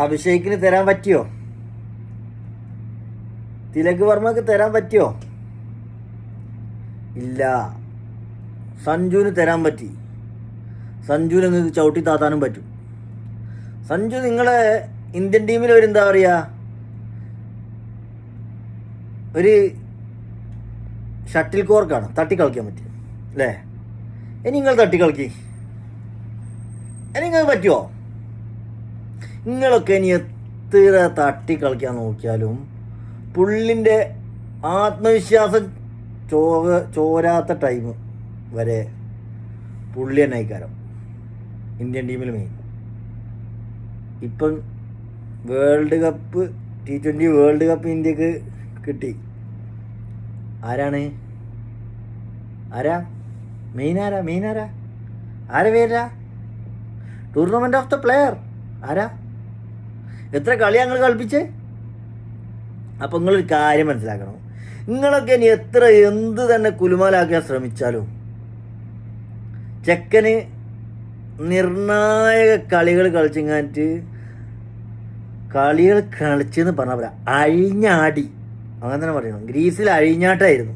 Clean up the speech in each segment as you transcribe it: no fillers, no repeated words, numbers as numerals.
അഭിഷേകിന് തരാൻ പറ്റിയോ? തിലക് വർമ്മക്ക് തരാൻ പറ്റിയോ? ഇല്ല. സഞ്ജുവിന് തരാൻ പറ്റി. സഞ്ജുവിന് നിങ്ങൾക്ക് ചവിട്ടി താത്താനും പറ്റും. സഞ്ജു നിങ്ങളെ ഇന്ത്യൻ ടീമിൽ ഒരു എന്താ പറയുക, ഒരു ഷട്ടിൽ കോർക്കാണ്, തട്ടി കളിക്കാൻ പറ്റും അല്ലേ? ഇനി നിങ്ങൾ തട്ടി കളിക്കി, ഇനി നിങ്ങൾക്ക് പറ്റുമോ? നിങ്ങളൊക്കെ ഇനി എത്ര തട്ടി കളിക്കാൻ നോക്കിയാലും പുള്ളിൻ്റെ ആത്മവിശ്വാസം ചോരാത്ത ടൈം വരെ പുള്ളി തന്നെ ആയിക്കാരം ഇന്ത്യൻ ടീമിൽ മെയിൻ. ഇപ്പം world cup T20 world cup ഇന്ത്യക്ക് കിട്ടി. ആരാ മെയിൻ? ആരാ പേരാ? ടൂർണമെൻ്റ് ഓഫ് ദ പ്ലെയർ ആരാ? എത്ര കളി ഞങ്ങൾ കളിപ്പിച്ചേ? അപ്പം നിങ്ങളൊരു കാര്യം മനസ്സിലാക്കണം, നിങ്ങളൊക്കെ ഇനി എത്ര എന്ത് തന്നെ കുലുമാലാക്കാൻ ശ്രമിച്ചാലും ചെക്കന് നിർണായക കളികൾ കളിച്ചിങ്ങാറ്റ് കളികൾ കളിച്ചെന്ന് പറഞ്ഞാൽ പറയാം, അഴിഞ്ഞാടി, അങ്ങനെ തന്നെ പറയണം. ഗ്രീസിൽ അഴിഞ്ഞാട്ടായിരുന്നു.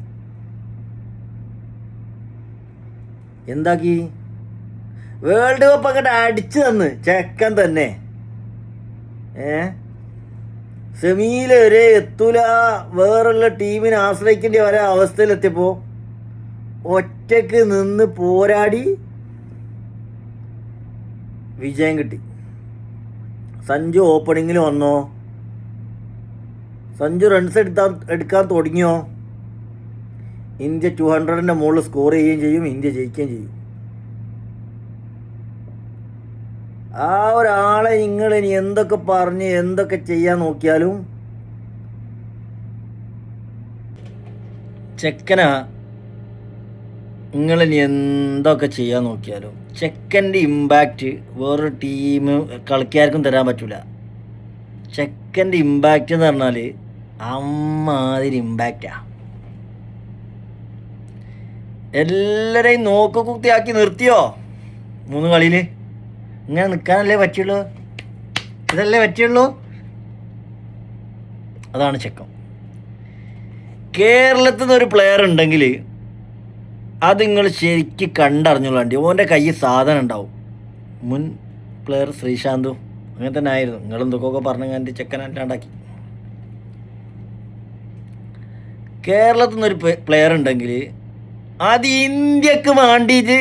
എന്താക്കി? വേൾഡ് കപ്പ് അങ്ങോട്ട് അടിച്ചു തന്ന് ചെക്കൻ തന്നെ. സെമിയിൽ വരെ എത്തൂല, വേറുള്ള ടീമിനെ ആശ്രയിക്കേണ്ട വരെ അവസ്ഥയിലെത്തിയപ്പോൾ ഒറ്റക്ക് നിന്ന് പോരാടി വിജയം കിട്ടി. സഞ്ജു ഓപ്പണിങ്ങിൽ വന്നോ? സഞ്ജു റൺസ് എടുക്കാൻ തുടങ്ങിയോ? ഇന്ത്യ 200ൻ്റെ മുകളിൽ സ്കോർ ചെയ്യുകയും ചെയ്യും, ഇന്ത്യ ജയിക്കുകയും ചെയ്യും. ആ ഒരാളെ നിങ്ങൾ ഇനി എന്തൊക്കെ പറഞ്ഞ് എന്തൊക്കെ ചെയ്യാൻ നോക്കിയാലും ചെക്കനാ. നിങ്ങളിനി എന്തൊക്കെ ചെയ്യാൻ നോക്കിയാലും ചെക്കൻ്റെ ഇമ്പാക്റ്റ് വേറൊരു ടീം കളിക്കാർക്കും തരാൻ പറ്റില്ല. ചെക്കൻ്റെ ഇമ്പാക്റ്റ് എന്ന് പറഞ്ഞാൽ അമ്മാതിരി ഇമ്പാക്റ്റാണ്. എല്ലാവരെയും നോക്കുകുത്തിയാക്കി നിർത്തിയോ 3 കളിയിൽ? ഇങ്ങനെ നിൽക്കാനല്ലേ പറ്റുള്ളൂ, ഇതല്ലേ പറ്റുള്ളൂ. അതാണ് ചെക്കൻ. കേരളത്തിൽ നിന്നൊരു പ്ലെയർ ഉണ്ടെങ്കിൽ അത് നിങ്ങൾ ശരിക്കും കണ്ടറിഞ്ഞോളാണ്ടി. ഓൻ്റെ കയ്യിൽ സാധനം ഉണ്ടാവും. മുൻ പ്ലെയർ ശ്രീശാന്തും അങ്ങനെ തന്നെ ആയിരുന്നു. നിങ്ങൾ എന്തൊക്കെ പറഞ്ഞ ചെക്കൻ അല്ലാണ്ടാക്കി. കേരളത്തിൽ നിന്നൊരു പ്ലെയർ ഉണ്ടെങ്കിൽ അത് ഇന്ത്യക്ക് വേണ്ടിയിട്ട്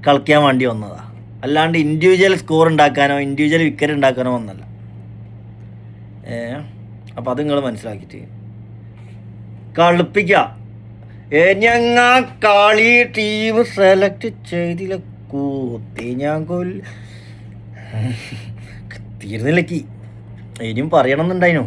കളിക്കാൻ വേണ്ടി വന്നതാണ്, അല്ലാണ്ട് ഇൻഡിവിജ്വൽ സ്കോർ ഉണ്ടാക്കാനോ ഇൻഡിവിജ്വൽ വിക്കറ്റ് ഉണ്ടാക്കാനോ ഒന്നല്ല. അപ്പം അത് നിങ്ങൾ മനസ്സിലാക്കിയിട്ട് കളിപ്പിക്കുക. ഞങ്ങ കളി ടീം സെലക്ട് ചെയ്തില്ല, കൂത്തി ഞാൻ തീർന്നില്ലക്കി. ഇനിയും പറയണമെന്നുണ്ടായിനോ?